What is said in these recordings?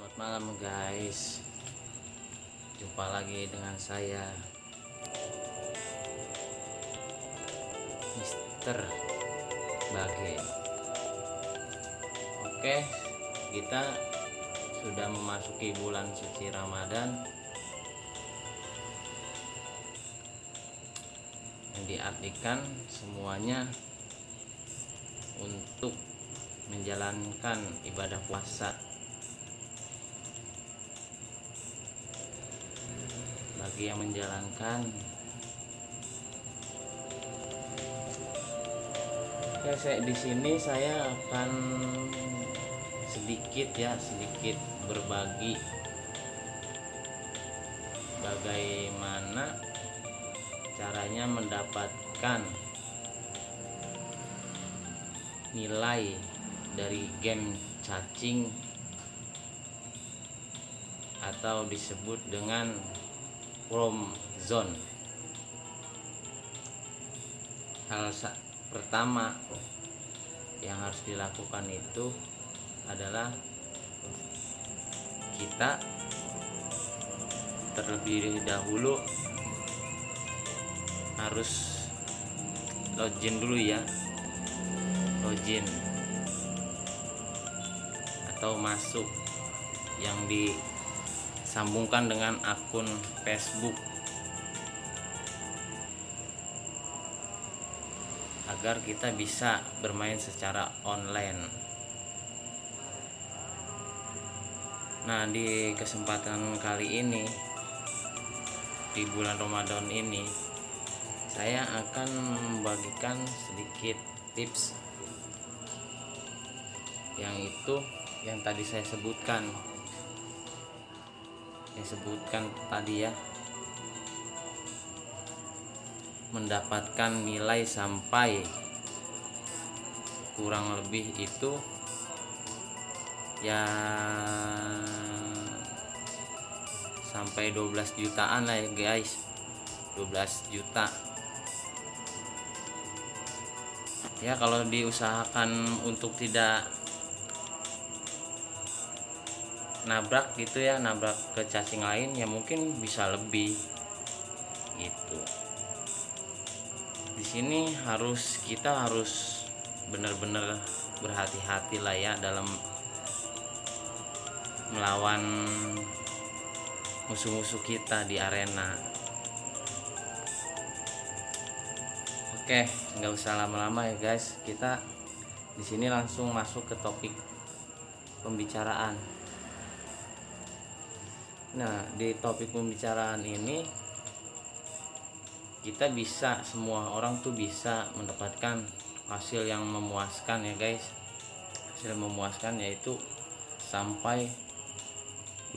Selamat malam guys, jumpa lagi dengan saya Mister Bage. Oke, kita sudah memasuki bulan suci Ramadan yang diartikan semuanya untuk menjalankan ibadah puasa. Bagi yang menjalankan, oke, di sini saya akan sedikit berbagi bagaimana caranya mendapatkan nilai dari game cacing atau disebut dengan From Zone. Hal pertama yang harus dilakukan itu adalah kita terlebih dahulu harus login dulu ya, login atau masuk yang disambungkan dengan akun Facebook agar kita bisa bermain secara online. Nah, di kesempatan kali ini, di bulan Ramadan ini, saya akan membagikan sedikit tips yang tadi saya sebutkan tadi ya, mendapatkan nilai sampai kurang lebih itu ya sampai 12 jutaan lah ya guys, 12 juta ya. Kalau diusahakan untuk tidak nabrak gitu ya, nabrak ke cacing lain ya mungkin bisa lebih gitu. Di sini kita harus benar-benar berhati-hati lah ya dalam melawan musuh-musuh kita di arena. Oke, nggak usah lama-lama ya guys, kita di sini langsung masuk ke topik pembicaraan. Nah, di topik pembicaraan ini semua orang tuh bisa mendapatkan hasil yang memuaskan ya guys. Hasil memuaskan yaitu sampai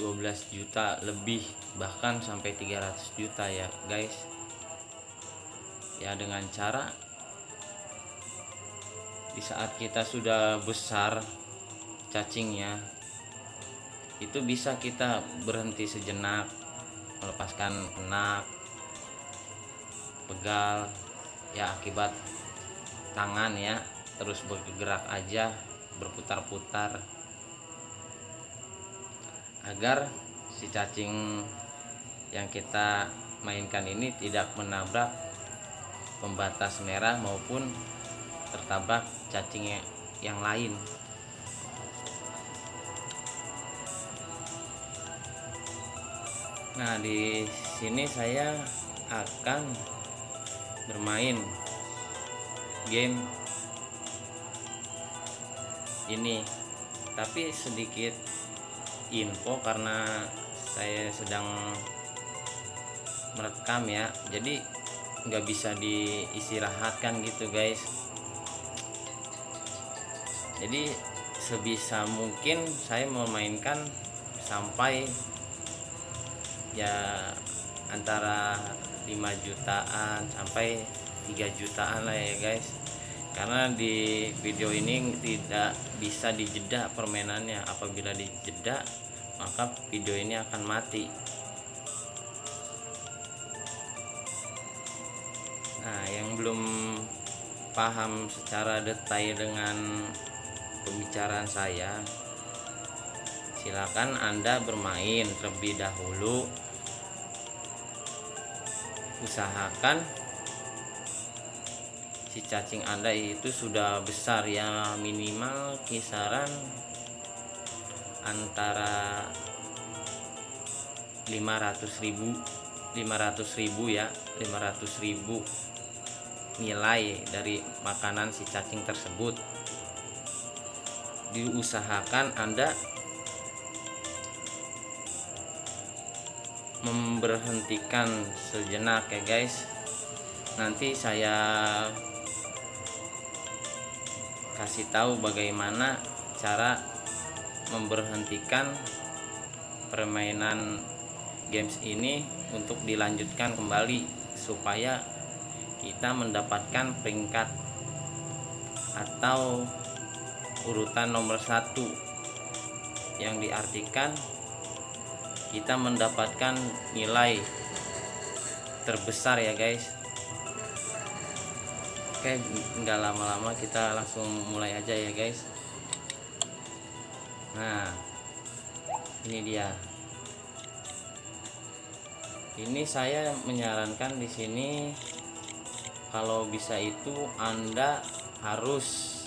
12 juta lebih, bahkan sampai 300 juta ya guys. Ya, dengan cara di saat kita sudah besar cacingnya, itu bisa kita berhenti sejenak, melepaskan penak, pegal ya akibat tangan ya, terus bergerak aja, berputar-putar, agar si cacing yang kita mainkan ini tidak menabrak pembatas merah maupun tertabrak cacing yang lain. Nah, di sini saya akan bermain game ini, tapi sedikit info karena saya sedang merekam ya, jadi nggak bisa diistirahatkan gitu guys. Jadi sebisa mungkin saya memainkan sampai ya antara 5 jutaan sampai 3 jutaan lah ya guys, karena di video ini tidak bisa dijeda permainannya. Apabila dijeda maka video ini akan mati. Nah, yang belum paham secara detail dengan pembicaraan saya, silakan Anda bermain terlebih dahulu. Usahakan si cacing Anda itu sudah besar ya, minimal kisaran antara 500.000 ya, 500.000 nilai dari makanan si cacing tersebut. Diusahakan Anda memberhentikan sejenak ya guys. Nanti saya kasih tahu bagaimana cara memberhentikan permainan games ini untuk dilanjutkan kembali supaya kita mendapatkan peringkat atau urutan nomor 1, yang diartikan kita mendapatkan nilai terbesar ya guys. Oke, nggak lama-lama kita langsung mulai aja ya guys. Nah, ini dia. Ini saya menyarankan di sini kalau bisa itu Anda harus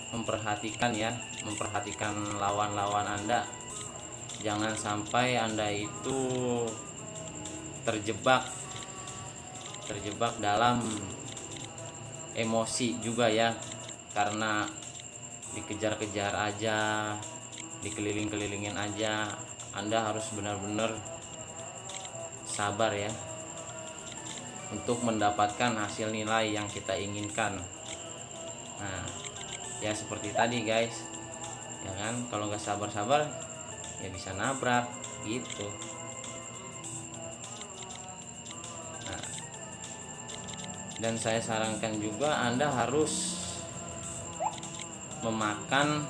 memperhatikan lawan-lawan Anda. Jangan sampai Anda itu terjebak dalam emosi juga ya, karena dikejar-kejar aja, dikeliling-kelilingin aja. Anda harus benar-benar sabar ya untuk mendapatkan hasil nilai yang kita inginkan. Nah, ya seperti tadi guys, ya kan, kalau nggak sabar-sabar ya bisa nabrak gitu. Nah, dan saya sarankan juga Anda harus memakan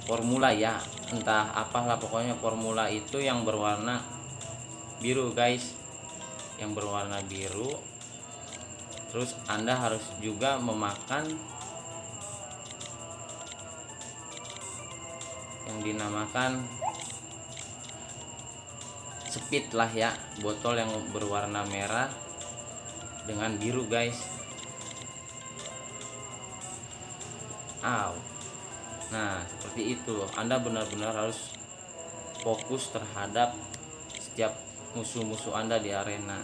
formula ya, entah apalah pokoknya formula itu yang berwarna biru guys, yang berwarna biru. Terus Anda harus juga memakan yang dinamakan speed lah ya, botol yang berwarna merah dengan biru guys. Nah seperti itu, Anda benar-benar harus fokus terhadap setiap musuh-musuh Anda di arena.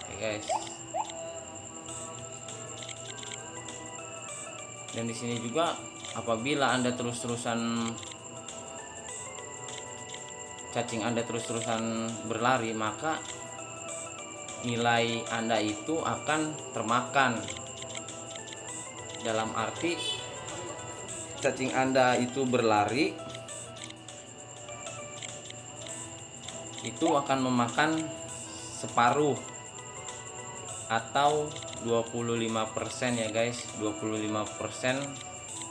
Oke guys, dan di sini juga apabila Anda cacing Anda terus-terusan berlari, maka nilai Anda itu akan termakan. Dalam arti cacing Anda itu berlari itu akan memakan separuh atau 25% ya guys, 25%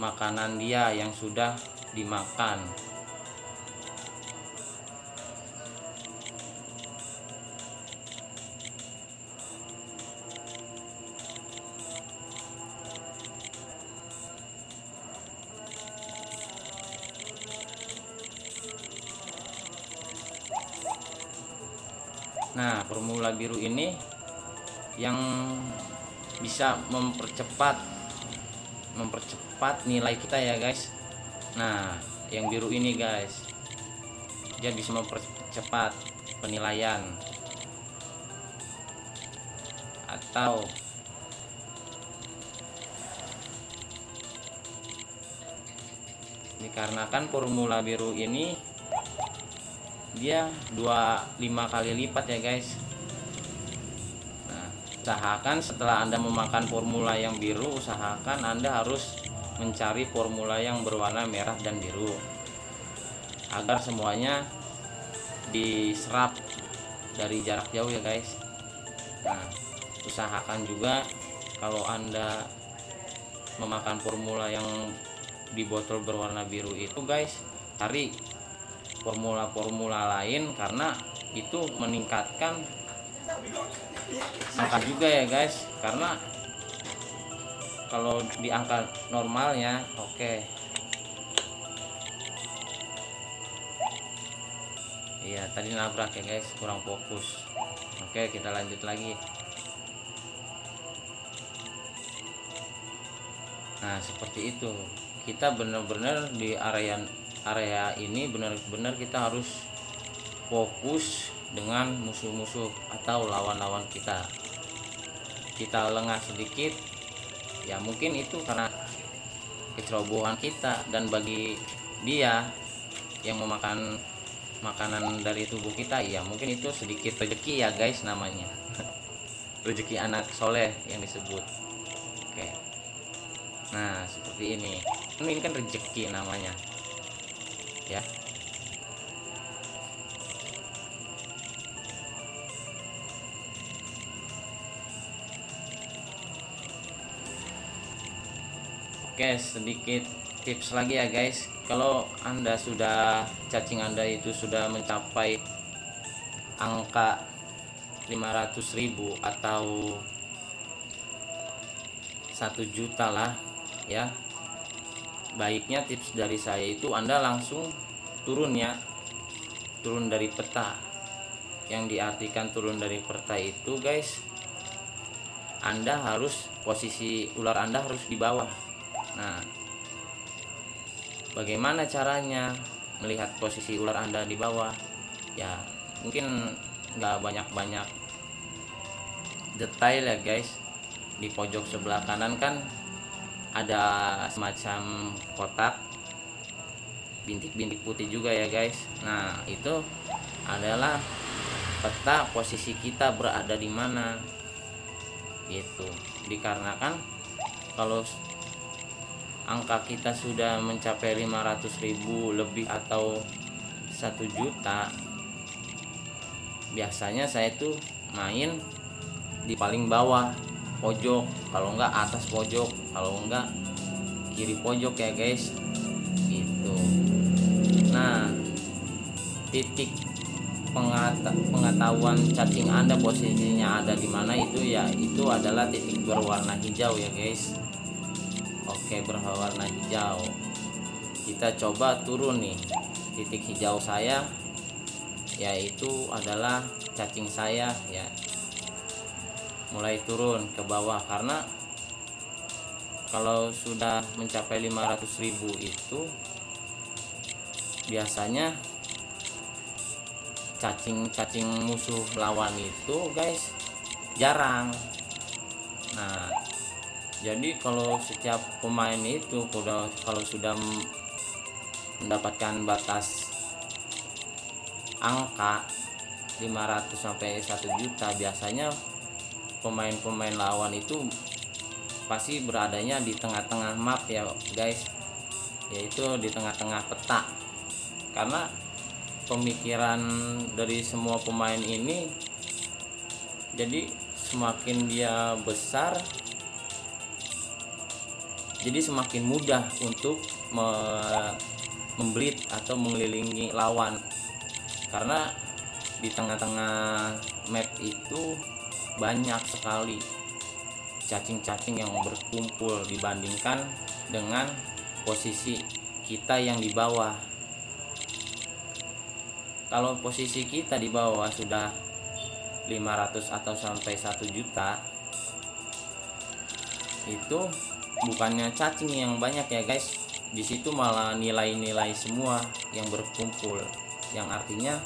makanan dia yang sudah dimakan. Nah, formula biru ini yang bisa mempercepat nilai kita ya guys. Nah, yang biru ini guys, dia bisa mempercepat penilaian, atau dikarenakan formula biru ini dia 25 kali lipat ya guys. Nah, usahakan setelah Anda memakan formula yang biru, usahakan Anda harus mencari formula yang berwarna merah dan biru agar semuanya diserap dari jarak jauh ya guys. Nah, usahakan juga kalau Anda memakan formula yang di botol berwarna biru itu guys, cari formula-formula lain, karena itu meningkatkan angka juga ya guys. Karena kalau di angka normalnya oke. Iya tadi nabrak ya guys, kurang fokus. Oke kita lanjut lagi. Nah seperti itu, kita benar-benar di area ini benar-benar kita harus fokus dengan musuh-musuh atau lawan-lawan kita. Kita lengah sedikit ya mungkin itu karena kecerobohan kita, dan bagi dia yang memakan makanan dari tubuh kita ya mungkin itu sedikit rezeki ya guys namanya. Rezeki anak soleh yang disebut. Oke, nah seperti ini kan rezeki namanya ya. Oke, sedikit tips lagi ya guys. Kalau Anda sudah cacing Anda itu sudah mencapai angka 500.000 atau 1 juta lah ya, baiknya tips dari saya itu Anda langsung turun ya, turun dari peta. Yang diartikan turun dari peta itu guys, Anda harus posisi ular Anda harus di bawah. Nah, bagaimana caranya melihat posisi ular Anda di bawah? Ya, mungkin nggak banyak-banyak detail ya guys. Di pojok sebelah kanan kan ada semacam kotak bintik-bintik putih juga ya guys. Nah, itu adalah peta posisi kita berada di mana. Gitu. Dikarenakan kalau angka kita sudah mencapai 500.000 lebih atau 1 juta, biasanya saya tuh main di paling bawah pojok, kalau enggak atas pojok, kalau enggak kiri pojok ya guys. Gitu. Nah, titik pengetahuan cacing Anda posisinya ada di mana itu ya, itu adalah titik berwarna hijau ya guys. Oke, berwarna hijau. Kita coba turun nih. Titik hijau saya yaitu adalah cacing saya ya. Mulai turun ke bawah, karena kalau sudah mencapai 500.000 itu biasanya cacing-cacing musuh lawan itu guys jarang. Nah, jadi kalau setiap pemain itu kalau sudah mendapatkan batas angka 500 sampai 1 juta, biasanya pemain-pemain lawan itu pasti beradanya di tengah-tengah map ya guys, yaitu di tengah-tengah peta. Karena pemikiran dari semua pemain ini, jadi semakin dia besar, jadi semakin mudah untuk membelit atau mengelilingi lawan. Karena di tengah-tengah map itu banyak sekali cacing-cacing yang berkumpul dibandingkan dengan posisi kita yang di bawah. Kalau posisi kita di bawah sudah 500 atau sampai 1 juta, itu bukannya cacing yang banyak ya guys, di situ malah nilai-nilai semua yang berkumpul, yang artinya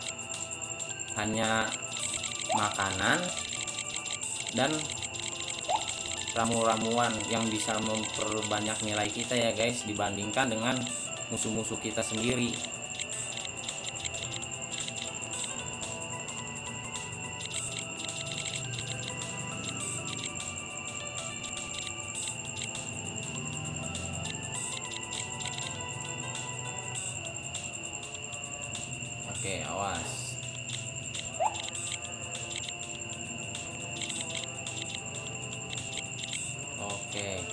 hanya makanan dan ramu-ramuan yang bisa memperbanyak nilai kita ya guys, dibandingkan dengan musuh-musuh kita sendiri. Oke, awas. Oke.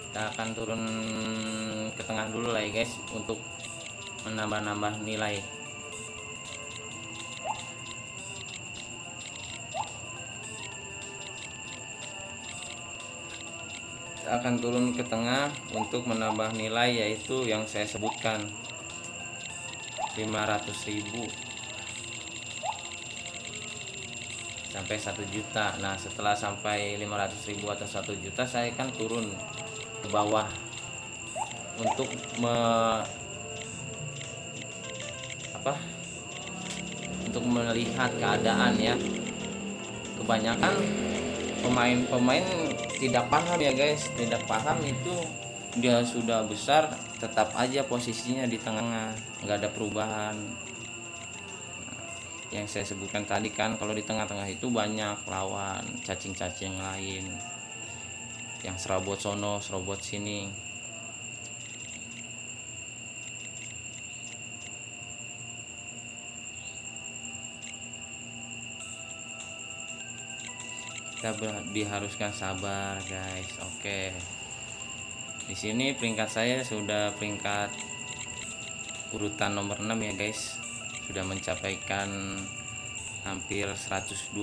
Kita akan turun ke tengah dulu lah ya guys, untuk menambah-nambah nilai. akan turun ke tengah untuk menambah nilai, yaitu yang saya sebutkan 500.000 sampai 1 juta. Nah, setelah sampai 500.000 atau 1 juta, saya kan turun ke bawah untuk untuk melihat keadaan ya. Kebanyakan pemain-pemain tidak paham ya guys, tidak paham itu dia sudah besar tetap aja posisinya di tengah, nggak ada perubahan. Yang saya sebutkan tadi kan, kalau di tengah-tengah itu banyak lawan cacing-cacing lain yang serobot sono serobot sini. Kita diharuskan sabar guys. Oke, di sini peringkat saya sudah peringkat urutan nomor 6 ya guys, sudah mencapaikan hampir 120.000.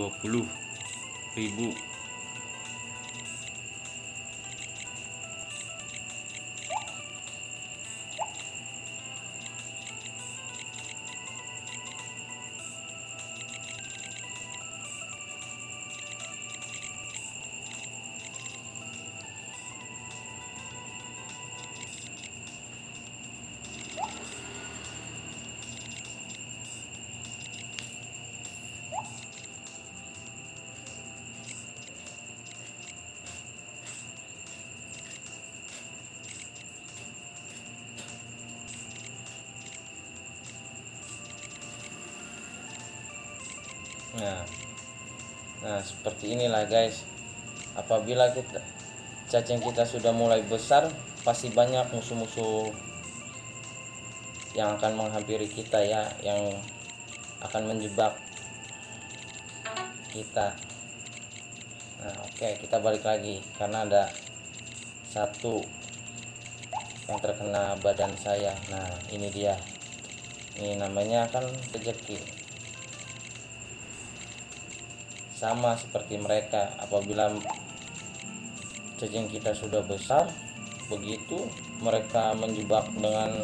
Nah, seperti inilah guys. Apabila cacing kita sudah mulai besar, pasti banyak musuh-musuh yang akan menghampiri kita ya, yang akan menjebak kita. Nah, oke, kita balik lagi karena ada satu yang terkena badan saya. Nah, ini dia. Ini namanya kan rezeki. Sama seperti mereka, apabila cacing kita sudah besar, begitu mereka menjebak dengan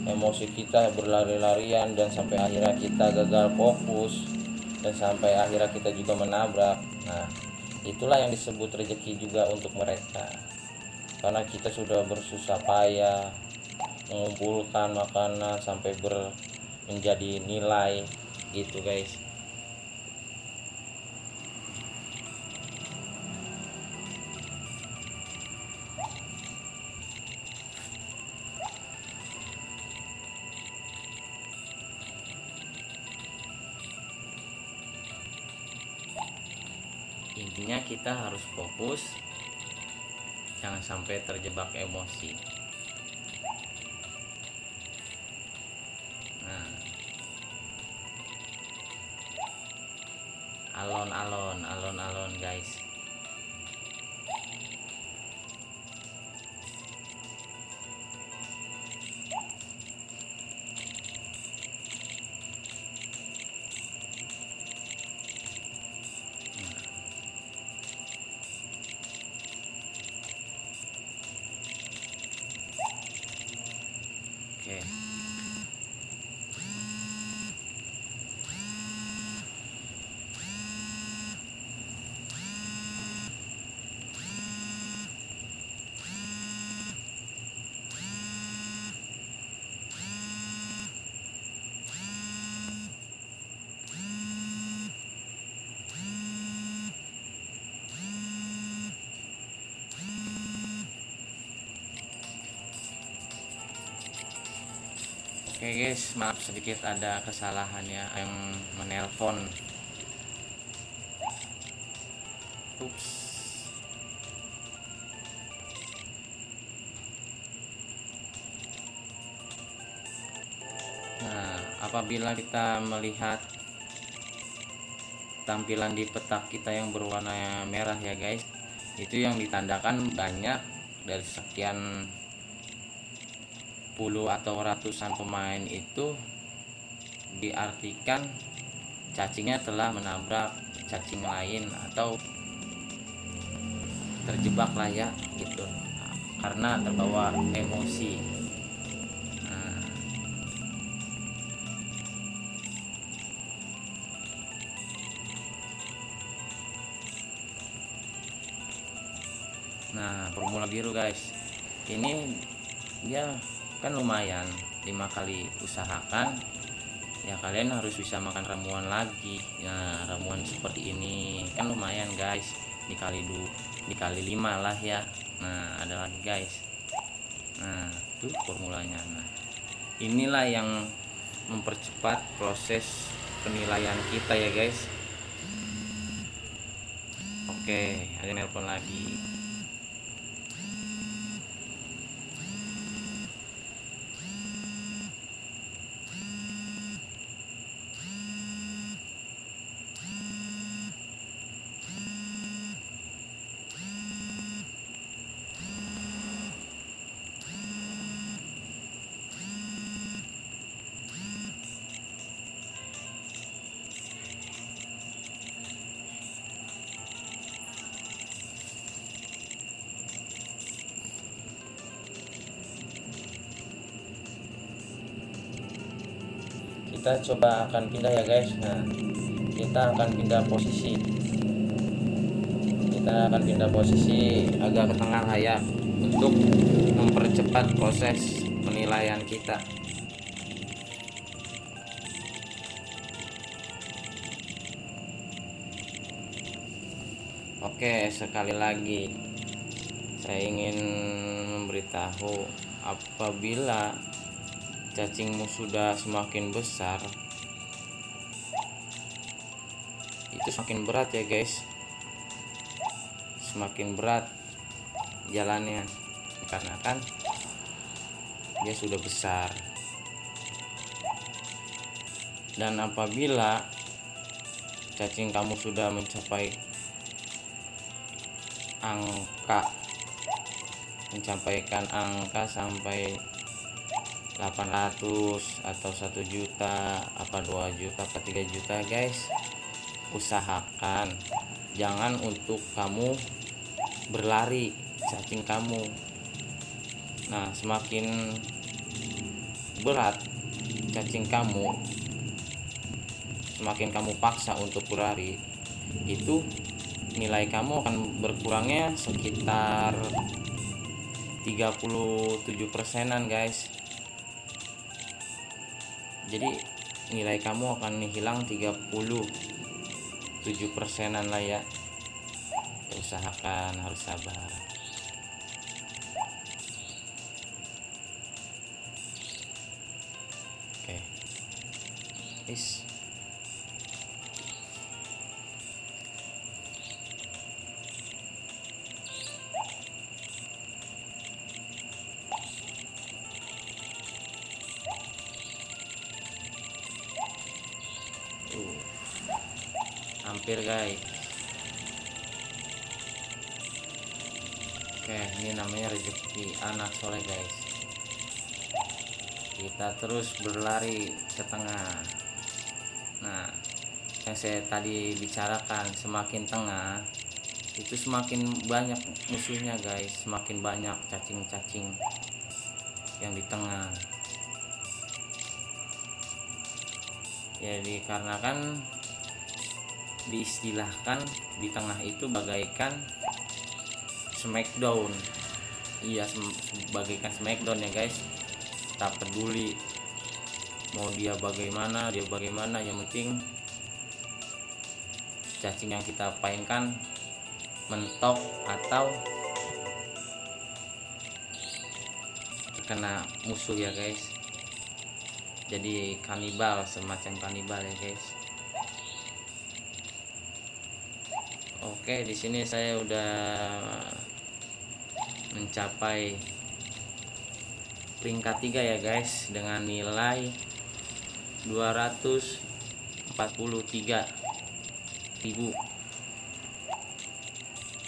emosi kita, berlari-larian, dan sampai akhirnya kita gagal fokus, dan sampai akhirnya kita juga menabrak. Nah, itulah yang disebut rezeki juga untuk mereka, karena kita sudah bersusah payah mengumpulkan makanan sampai menjadi nilai gitu guys. Intinya kita harus fokus, jangan sampai terjebak emosi. Nah, alon-alon guys. Oke. Oke guys, maaf sedikit ada kesalahan ya, yang menelpon. Ups. Nah, apabila kita melihat tampilan di petak kita yang berwarna merah ya guys, itu yang ditandakan banyak dari sekian puluh atau ratusan pemain itu, diartikan cacingnya telah menabrak cacing lain atau terjebak lah ya gitu, karena terbawa emosi. Nah, formula biru guys, ini dia kan lumayan, 5 kali usahakan ya kalian harus bisa makan ramuan lagi. Nah, ramuan seperti ini kan lumayan guys, dikali 5 lah ya. Nah, ada lagi guys, nah itu formulanya. Nah, inilah yang mempercepat proses penilaian kita ya guys. Oke, ada nelpon lagi. Kita coba akan pindah ya guys. Nah, kita akan pindah posisi, agak ke tengah lah ya, untuk mempercepat proses penilaian kita. Oke, sekali lagi saya ingin memberitahu, apabila cacingmu sudah semakin besar, itu semakin berat ya guys, semakin berat jalannya, karena kan dia sudah besar. Dan apabila cacing kamu sudah mencapaikan angka sampai 800 atau 1 juta, apa 2 juta, apa 3 juta guys, usahakan jangan untuk kamu berlari cacing kamu. Nah, semakin berat cacing kamu, semakin kamu paksa untuk berlari, itu nilai kamu akan berkurangnya sekitar 37%-an guys. Jadi nilai kamu akan hilang 37%-an lah ya. Usahakan, harus sabar. Oke, peace. Hampir guys. Oke, ini namanya rezeki anak soleh guys. Kita terus berlari ke tengah. Nah, yang saya tadi bicarakan, semakin tengah itu semakin banyak musuhnya guys, semakin banyak cacing-cacing yang di tengah. Ya, dikarenakan diistilahkan di tengah itu bagaikan smackdown. Iya, bagaikan smackdown ya guys. Tak peduli mau dia bagaimana, yang penting cacing yang kita painkan mentok atau terkena musuh ya guys. Jadi kanibal, semacam kanibal ya guys. Oke, di sini saya udah mencapai peringkat 3 ya guys, dengan nilai 243.000.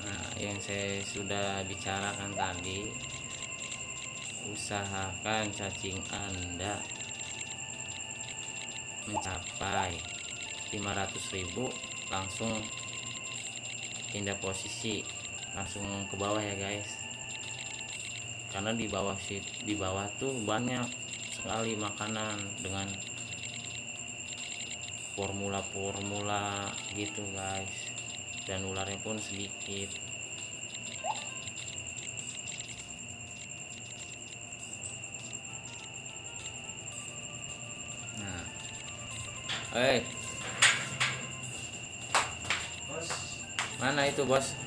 Nah, yang saya sudah bicarakan tadi, usahakan cacing Anda mencapai 500.000, langsung pindah posisi langsung ke bawah ya guys, karena di bawah tuh banyak sekali makanan dengan formula gitu guys, dan ularnya pun sedikit. Nah, Bos, mana itu bos?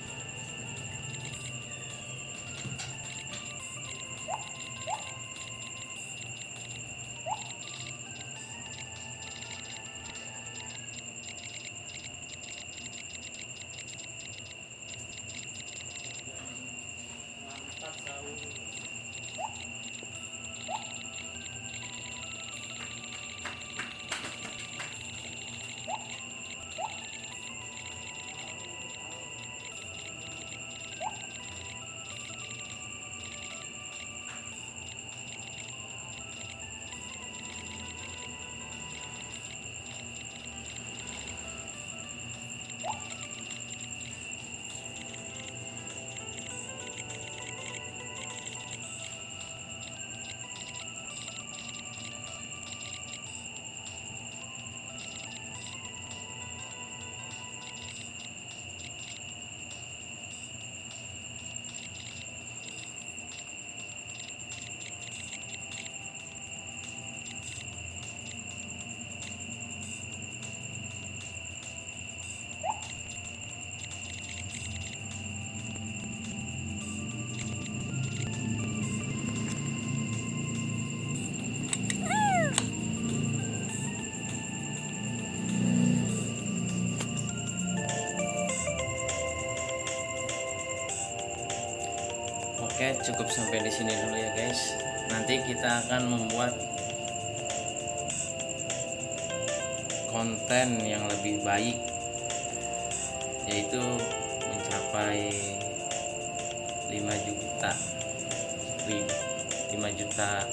Oke, cukup sampai di sini dulu ya guys. Nanti kita akan membuat konten yang lebih baik, yaitu mencapai 5 juta 5 juta